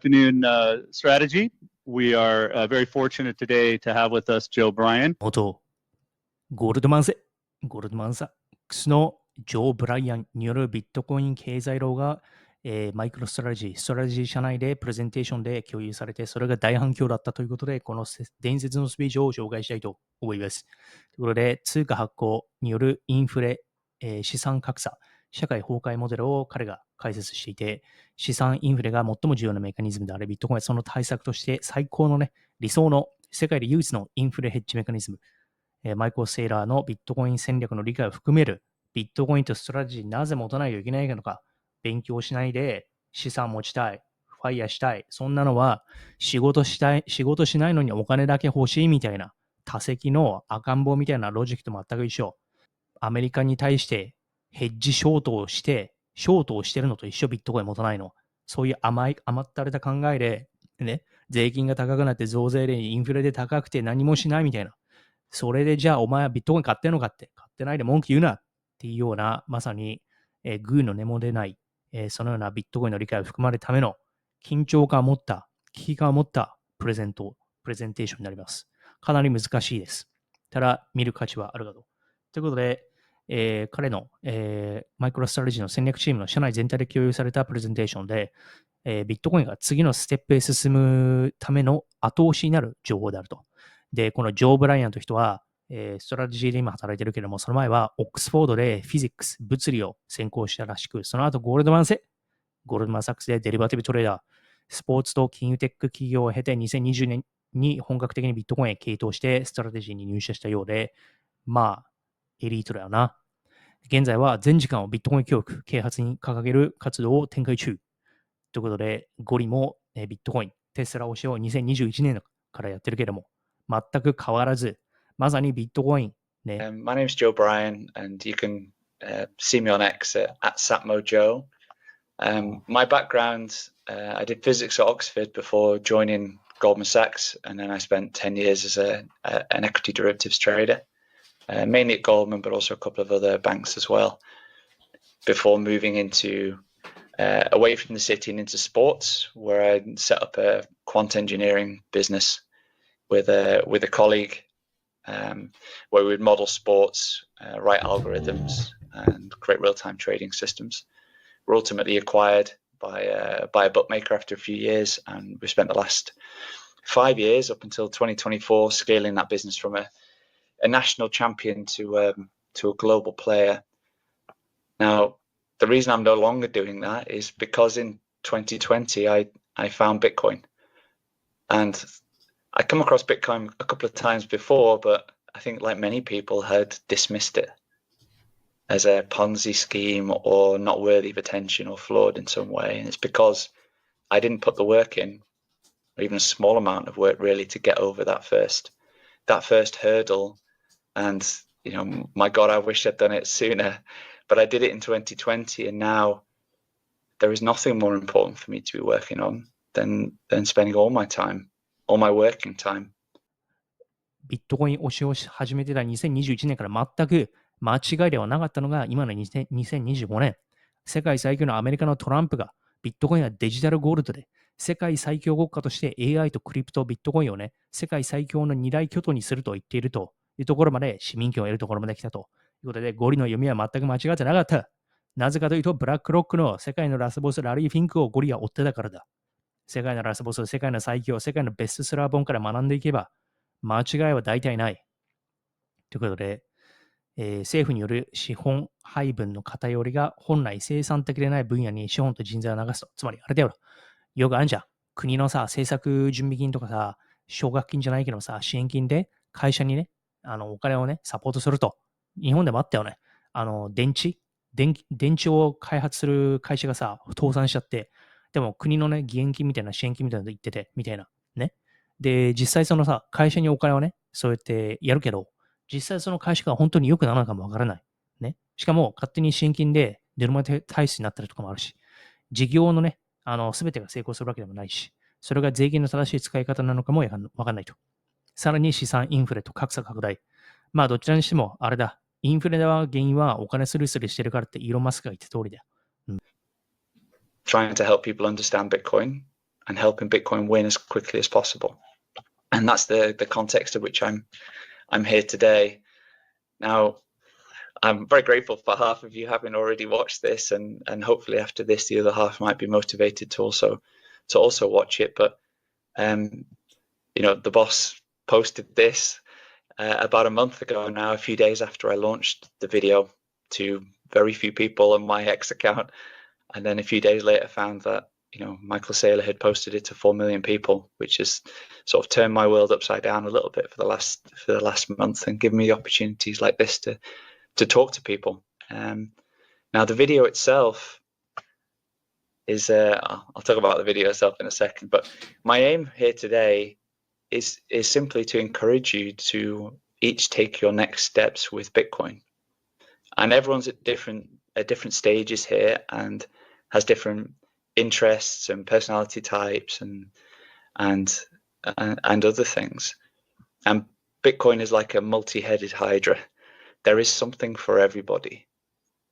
Afternoon strategy. We are very fortunate today to have with us Joe Bryan. 元ゴールドマンサックスのジョー・ブライアンによるビットコイン経済論が、マイクロストラテジー社内でプレゼンテーションで共有されて、それが大反響だったということで、この伝説のスピーチを紹介したいと思います。ということで、通貨発行によるインフレ、資産格差、社会崩壊モデルを彼が解説していて、資産インフレが最も重要なメカニズムであるビットコインはその対策として最高のね、理想の世界で唯一のインフレヘッジメカニズム、マイコー・セイラーのビットコイン戦略の理解を含めるビットコインとストラテジーなぜ持たないといけないのか、勉強しないで資産持ちたい、ファイヤーしたい、そんなのは仕事しないのにお金だけ欲しいみたいな多席の赤ん坊みたいなロジックと全く一緒。アメリカに対してヘッジショートをしてるのと一緒、ビットコイン持たないの。そういう甘ったれた考えで、ね、税金が高くなって増税でインフレで高くて何もしないみたいな。それでじゃあお前はビットコイン買ってんのかって、買ってないで文句言うなっていうような、まさに、グーの根も出ない、そのようなビットコインの理解を含まれるための緊張感を持った、危機感を持ったプレゼンテーションになります。かなり難しいです。ただ、見る価値はあるかと。ということで、彼の、マイクロストラテジーの戦略チームの社内全体で共有されたプレゼンテーションで、ビットコインが次のステップへ進むための後押しになる情報であると。で、このジョー・ブライアンという人は、ストラテジーで今働いてるけども、その前はオックスフォードでフィジックス、物理を専攻したらしく、その後ゴールドマンサックスでデリバティブトレーダー、スポーツと金融テック企業を経て2020年に本格的にビットコインへ傾倒してストラテジーに入社したようで、まあ、エリートだよな。現在は全時間をビットコイン教育、啓発に掲げる活動を展開中。ということで、ゴリもビットコイン、テスラ推しを2021年からやってるけども、全く変わらず、まさにビットコイン、ね。My name is Joe Bryan, and you can see me on X at SatmoJoe. My background, I did physics at Oxford before joining Goldman Sachs, and then I spent 10 years as an equity derivatives trader, mainly at Goldman, but also a couple of other banks as well, before moving into away from the city and into sports, where I set up a quant engineering business with a colleague, where we would model sports, write algorithms, and create real-time trading systems. We're ultimately acquired by a bookmaker after a few years, and we spent the last 5 years up until 2024 scaling that business from a national champion to a global player. Now, the reason I'm no longer doing that is because in 2020 I found Bitcoin, and I come across Bitcoin a couple of times before, but I think like many people had dismissed it as a Ponzi scheme or not worthy of attention or flawed in some way. And it's because I didn't put the work in, or even a small amount of work really, to get over that first hurdle. And, you know, my God, I wish I'd done it sooner, but I did it in 2020. And now there is nothing more important for me to be working on than spending all my time.All my working time. ビットコイン推しを始めてた2021年から全く間違いではなかったのが今の2025年。世界最強のアメリカのトランプがビットコインはデジタルゴールドで世界最強国家として AI とクリプト、ビットコインをね、世界最強の二大巨頭にすると言っているというところまで市民権を得るところまで来たということで、ゴリの読みは全く間違ってなかった。なぜかというと、ブラックロックの世界のラスボスラリー・フィンクをゴリは追ってたからだ。世界のラスボス、世界の最強、世界のベストセラー本から学んでいけば、間違いは大体ない。ということで、政府による資本配分の偏りが本来生産的でない分野に資本と人材を流すと。つまり、あれだよ。よくあるじゃん。国のさ、政策準備金とかさ、奨学金じゃないけどさ、支援金で会社にね、お金をね、サポートすると。日本でもあったよね。電池を開発する会社がさ、倒産しちゃって、でも国のね、義援金みたいな支援金みたいなの言ってて、みたいな。ね。で、実際そのさ、会社にお金をね、そうやってやるけど、実際その会社が本当に良くなるのかもわからない。ね。しかも、勝手に支援金でデルマ体質になったりとかもあるし、事業のね、すべてが成功するわけでもないし、それが税金の正しい使い方なのかもわかんないと。さらに資産インフレと格差拡大。まあ、どちらにしても、あれだ。インフレの原因はお金スリスリしてるからってイーロン・マスクが言った通りだよ。Trying to help people understand Bitcoin and helping Bitcoin win as quickly as possible. And that's the context of which I'm here today. Now, I'm very grateful for half of you having already watched this, and hopefully after this, the other half might be motivated to also watch it. But the boss posted this about a month ago now, a few days after I launched the video to very few people on my X account, and then a few days later found that Michael Saylor had posted it to 4 million people, which has sort of turned my world upside down a little bit for the last month and given me opportunities like this to talk to people. Now the video itself is I'll talk about the video itself in a second, but my aim here today is simply to encourage you to each take your next steps with Bitcoin. And everyone's at different stages here and has different interests and personality types and other things. And Bitcoin is like a multi-headed hydra. There is something for everybody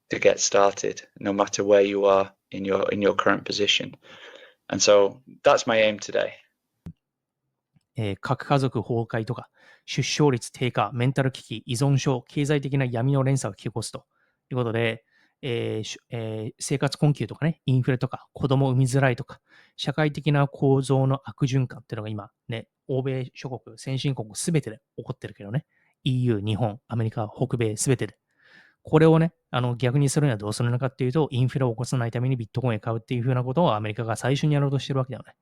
to get started, no matter where you are in your current position. And so that's my aim today. 核家族崩壊とか、出生率低下、メンタル危機、依存症、経済的な闇の連鎖を引き起こすということで、生活困窮とかね、インフレとか、子供を産みづらいとか、社会的な構造の悪循環っていうのが今、ね、欧米諸国、先進国すべてで起こってるけどね、EU、日本、アメリカ、北米すべてで。これをね、逆にするにはどうするのかっていうと、インフレを起こさないためにビットコインを買うっていうふうなことをアメリカが最初にやろうとしてるわけだよね。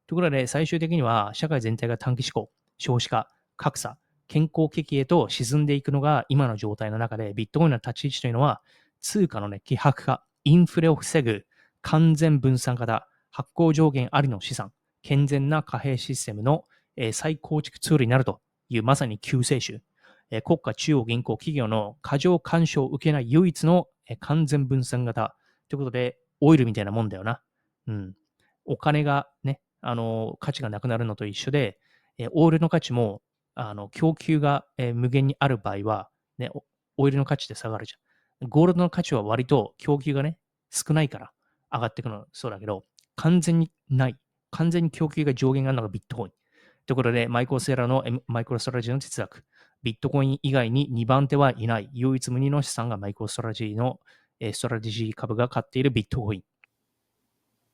ということで、最終的には社会全体が短期思考、少子化、格差、健康危機へと沈んでいくのが今の状態の中で、ビットコインの立ち位置というのは、通貨のね、希薄化、インフレを防ぐ完全分散型、発行上限ありの資産、健全な貨幣システムの再構築ツールになるというまさに救世主。国家中央銀行企業の過剰干渉を受けない唯一の完全分散型ということで、オイルみたいなもんだよな。お金がね、価値がなくなるのと一緒で、オイルの価値も供給が無限にある場合は、ね、オイルの価値って下がるじゃん。ゴールドの価値は割と供給がね、少ないから上がっていくのそうだけど、完全にない。完全に供給が上限があるのがビットコイン。ということで、マイクロセラのマイクロストラテジーの哲学。ビットコイン以外に2番手はいない。唯一無二の資産がマイクロストラテジーのストラテジー株が買っているビットコイン。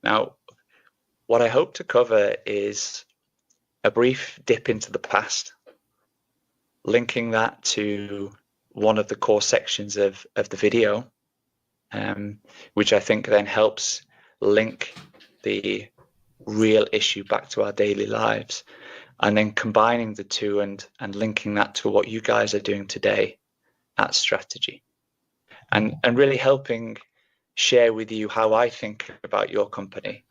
Now, what I hope to cover is a brief dip into the past, linking that to one of the core sections of the video, which I think then helps link the real issue back to our daily lives, and then combining the two and linking that to what you guys are doing today at Strategy, and really helping share with you how I think about your company.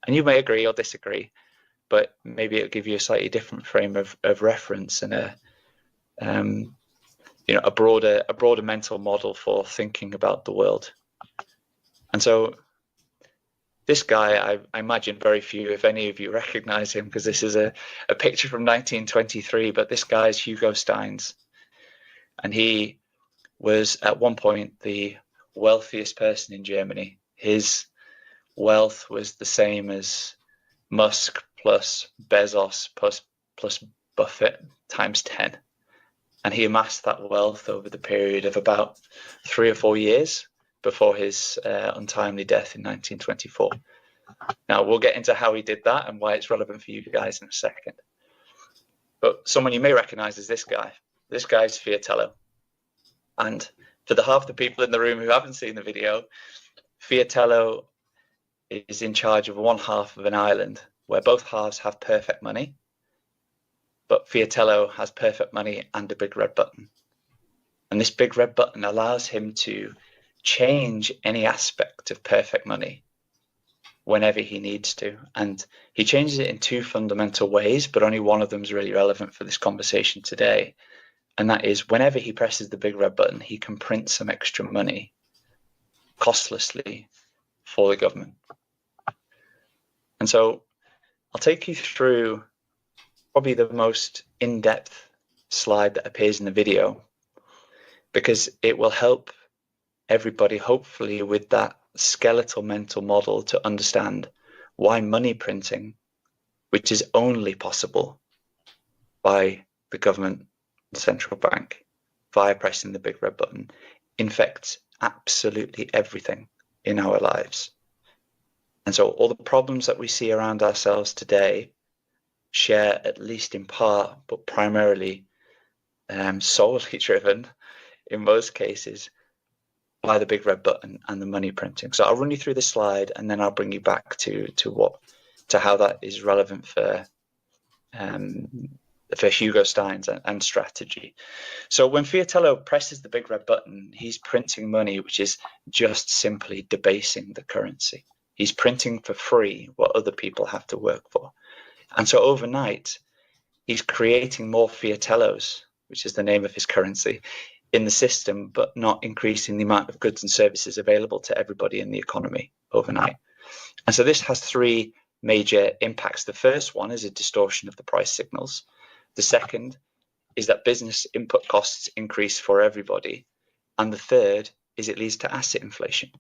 And you may agree or disagree, but maybe it'll give you a slightly different frame of reference and a broader mental model for thinking about the world. And so this guy, I imagine very few, if any of you recognize him, because this is a picture from 1923, but this guy is Hugo Steins. And he was at one point the wealthiest person in Germany. His wealth was the same as Musk plus Bezos plus Buffett times 10. And he amassed that wealth over the period of about 3 or 4 years before his untimely death in 1924. Now, we'll get into how he did that and why it's relevant for you guys in a second. But someone you may recognize is this guy. This guy's Fiatello. And for the half the people in the room who haven't seen the video, Fiatello is in charge of one half of an island where both halves have perfect money, but Fiatello has perfect money and a big red button. And this big red button allows him to change any aspect of perfect money whenever he needs to. And he changes it in 2 fundamental ways, but only one of them is really relevant for this conversation today. And that is whenever he presses the big red button, he can print some extra money costlessly for the government. And so I'll take you through probably the most in-depth slide that appears in the video, because it will help everybody, hopefully, with that skeletal mental model to understand why money printing which is only possible by the government central bank via pressing the big red button, infects absolutely everything in our lives. And so all the problems that we see around ourselves today share, at least in part, but primarily solely driven in most cases by the big red button and the money printing. So I'll run you through this slide and then I'll bring you back to how that is relevant for Hugo Stein's and strategy. So when Fiatello presses the big red button, he's printing money, which is just simply debasing the currency. He's printing for free what other people have to work for. And so overnight, he's creating more Fiatellos, which is the name of his currency, in the system, but not increasing the amount of goods and services available to everybody in the economy overnight. And so this has three major impacts. The first one is a distortion of the price signals. The second is that business input costs increase for everybody. And the third is it leads to asset inflation.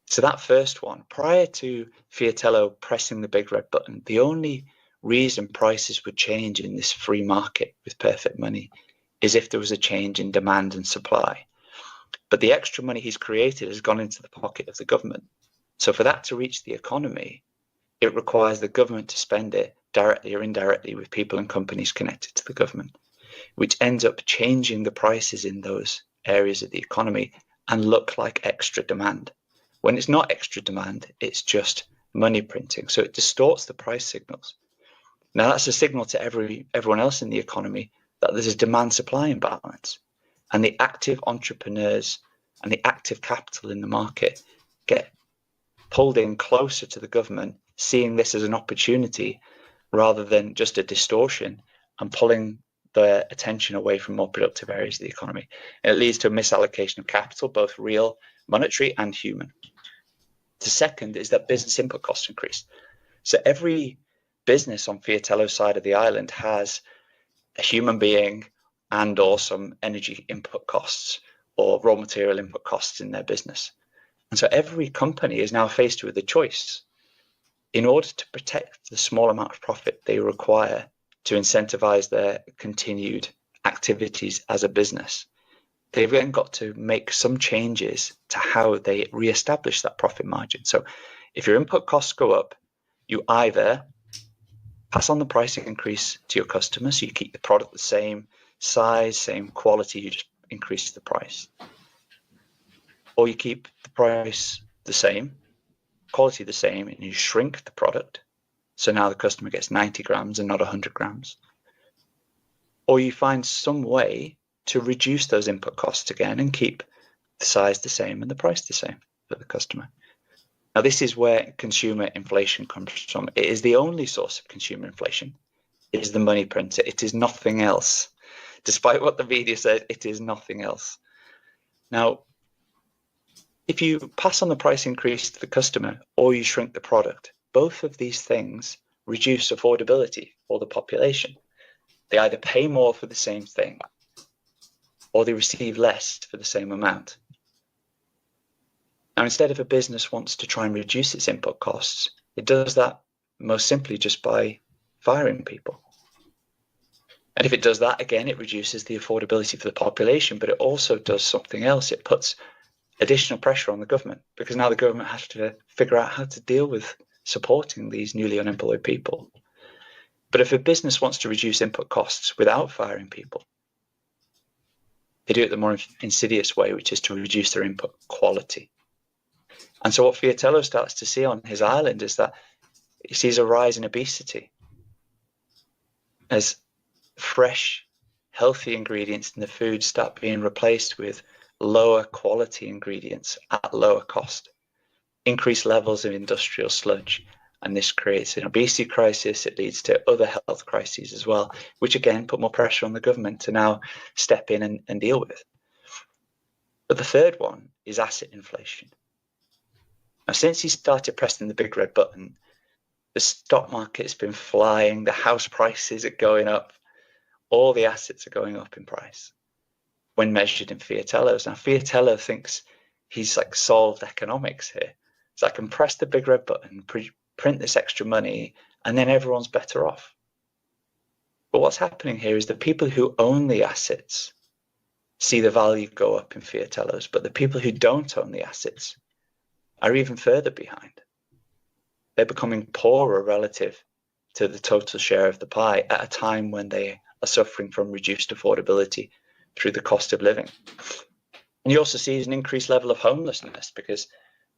So that first one, prior to Fiatello pressing the big red button, the only reason prices would change in this free market with perfect money is if there was a change in demand and supply. But the extra money he's created has gone into the pocket of the government. So for that to reach the economy, it requires the government to spend it directly or indirectly with people and companies connected to the government, which ends up changing the prices in those areas of the economy and look like extra demand. When it's not extra demand, it's just money printing. So it distorts the price signals. Now that's a signal to everyone else in the economy that there's a demand-supply imbalance, and the active entrepreneurs and the active capital in the market get pulled in closer to the government, seeing this as an opportunity rather than just a distortion, and pulling their attention away from more productive areas of the economy. And it leads to a misallocation of capital, both real, monetary, and human. The second is that business input costs increase. So every business on Fiatello's side of the island has a human being and or some energy input costs or raw material input costs in their business. And so every company is now faced with a choice. In order to protect the small amount of profit they require to incentivize their continued activities as a business, they've then got to make some changes to how they reestablish that profit margin. So if your input costs go up, you either pass on the price increase to your customers, so you keep the product the same size, same quality, you just increase the price. Or you keep the price the same, quality the same, and you shrink the product. So now the customer gets 90 grams and not 100 grams. Or you find some way to reduce those input costs again and keep the size the same and the price the same for the customer. Now, this is where consumer inflation comes from. It is the only source of consumer inflation. It is the money printer. It is nothing else. Despite what the media says, it is nothing else. Now, if you pass on the price increase to the customer or you shrink the product, both of these things reduce affordability for the population. They either pay more for the same thing or they receive less for the same amount. Now, instead, if a business wants to try and reduce its input costs, it does that most simply just by firing people. And if it does that, again, it reduces the affordability for the population, but it also does something else. It puts additional pressure on the government, because now the government has to figure out how to deal with supporting these newly unemployed people. But if a business wants to reduce input costs without firing people, they do it the more insidious way, which is to reduce their input quality. And so what Fiatello starts to see on his island is that he sees a rise in obesity as fresh, healthy ingredients in the food start being replaced with lower quality ingredients at lower cost, increased levels of industrial sludge. And this creates an obesity crisis. It leads to other health crises as well, which again put more pressure on the government to now step in and deal with. But the third one is asset inflation. Now, since he started pressing the big red button, the stock market's been flying, the house prices are going up, all the assets are going up in price when measured in Fiatellos. Now, Fiatello thinks he's like solved economics here. So I can press the big red button, print this extra money, and then everyone's better off. But what's happening here is the people who own the assets see the value go up in fiat telos, but the people who don't own the assets are even further behind. They're becoming poorer relative to the total share of the pie at a time when they are suffering from reduced affordability through the cost of living. And you also see an increased level of homelessness because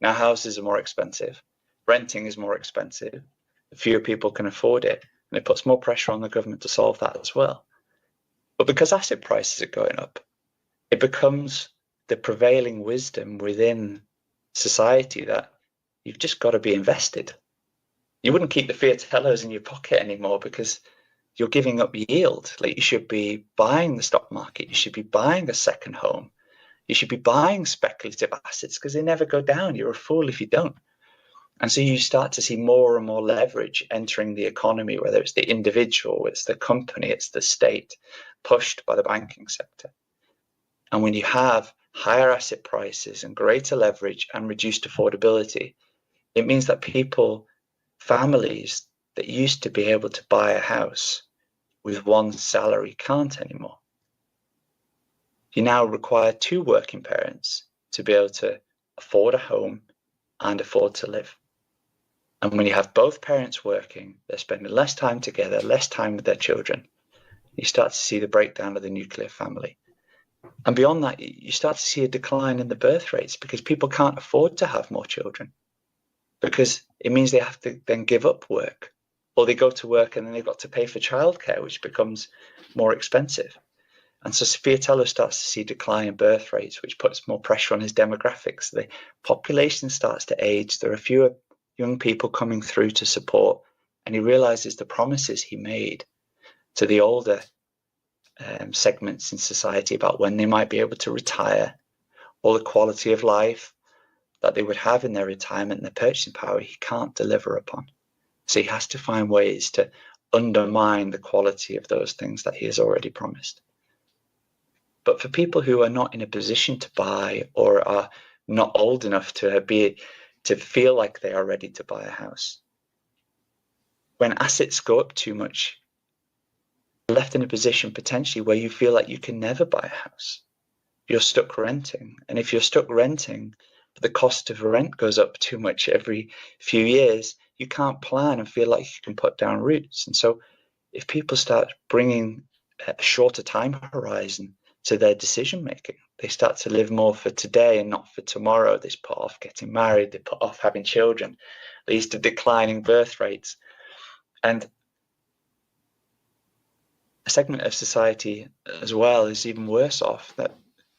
now houses are more expensive, renting is more expensive, fewer people can afford it, and it puts more pressure on the government to solve that as well. But because asset prices are going up, it becomes the prevailing wisdom within society that you've just got to be invested. You wouldn't keep the fiat telos in your pocket anymore because you're giving up yield. Like, you should be buying the stock market. You should be buying a second home. You should be buying speculative assets because they never go down. You're a fool if you don't. And so you start to see more and more leverage entering the economy, whether it's the individual, it's the company, it's the state, pushed by the banking sector. And when you have higher asset prices and greater leverage and reduced affordability, it means that people, families that used to be able to buy a house with one salary can't anymore. You now require two working parents to be able to afford a home and afford to live. And when you have both parents working, they're spending less time together, less time with their children. You start to see the breakdown of the nuclear family. And beyond that, you start to see a decline in the birth rates because people can't afford to have more children, because it means they have to then give up work, or they go to work and then they've got to pay for childcare, which becomes more expensive. And so fiat telo starts to see a decline in birth rates, which puts more pressure on his demographics. The population starts to age. There are fewer young people coming through to support, and he realizes the promises he made to the older segments in society about when they might be able to retire, or the quality of life that they would have in their retirement and their purchasing power, he can't deliver upon. So he has to find ways to undermine the quality of those things that he has already promised. But for people who are not in a position to buy, or are not old enough to feel like they are ready to buy a house, when assets go up too much, you're left in a position potentially where you feel like you can never buy a house. You're stuck renting. And if you're stuck renting, but the cost of rent goes up too much every few years, you can't plan and feel like you can put down roots. And so if people start bringing a shorter time horizon to their decision making, they start to live more for today and not for tomorrow. They put off getting married, they put off having children, leads to declining birth rates. And a segment of society as well is even worse off, that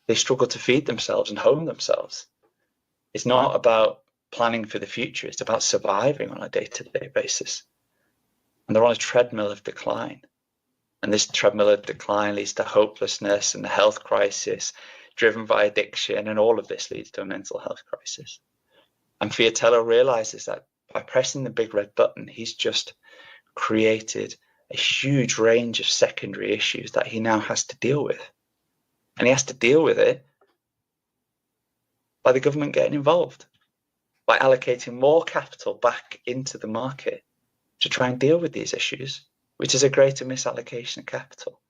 they struggle to feed themselves and home themselves. It's not about planning for the future, it's about surviving on a day-to-day basis. And they're on a treadmill of decline. And this treadmill of decline leads to hopelessness and the health crisis driven by addiction, and all of this leads to a mental health crisis. And fiat telo realizes that by pressing the big red button, he's just created a huge range of secondary issues that he now has to deal with. And he has to deal with it by the government getting involved, by allocating more capital back into the market to try and deal with these issues, which is a greater misallocation of capital.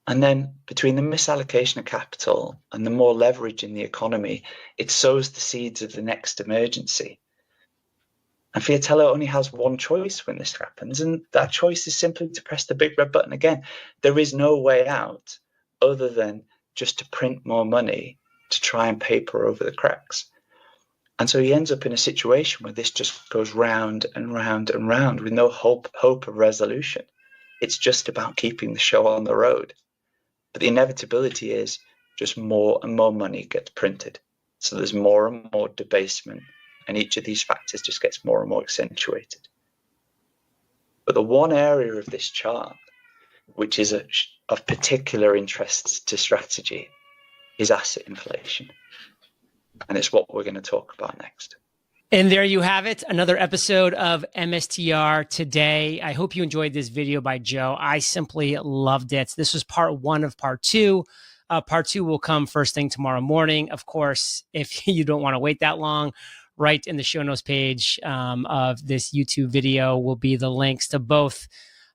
And then between the misallocation of capital and the more leverage in the economy, it sows the seeds of the next emergency. And fiat telo only has one choice when this happens, and that choice is simply to press the big red button again. There is no way out other than just to print more money to try and paper over the cracks. And so he ends up in a situation where this just goes round and round and round with no hope of resolution. It's just about keeping the show on the road. But the inevitability is just more and more money gets printed. So there's more and more debasement, and each of these factors just gets more and more accentuated. But the one area of this chart which is of particular interest to strategy is asset inflation. And it's what we're going to talk about next. And there you have it, another episode of MSTR Today. I hope you enjoyed this video by Joe. I simply loved it. This was part one of part two. Part two will come first thing tomorrow morning. Of course, if you don't want to wait that long, right in the show notes page of this YouTube video will be the links to both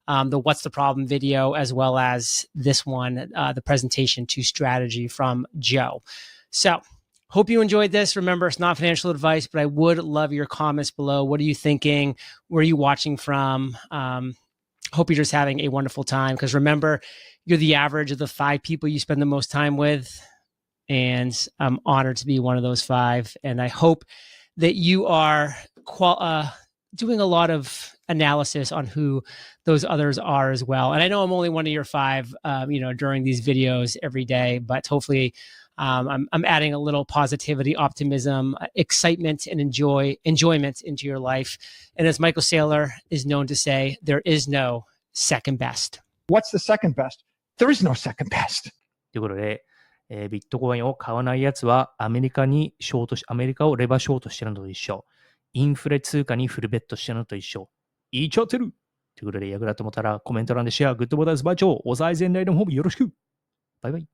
the What's the Problem video as well as this one, the presentation to strategy from Joe. So hope you enjoyed this. Remember, it's not financial advice, but I would love your comments below. What are you thinking? Where are you watching from? Hope you're just having a wonderful time, because remember, you're the average of the 5 people you spend the most time with. And I'm honored to be one of those 5. And I hope that you are doing a lot of analysis on who those others are as well. And I know I'm only one of your 5, during these videos every day, but hopefully I'm adding a little positivity, optimism, excitement, and enjoyment into your life. And as Michael Saylor is known to say, there is no second best. What's the second best? There is no second best. ということで、ビットコインを買わないやつはアメリカをレバーショートしてるのと一緒。インフレ通貨にフルベットしてるのと一緒。言っちゃってるということで、役立と思ったらコメント欄でシェア、グッドボタンズバイチョウ、お財前代の方もよろしく。バイバイ。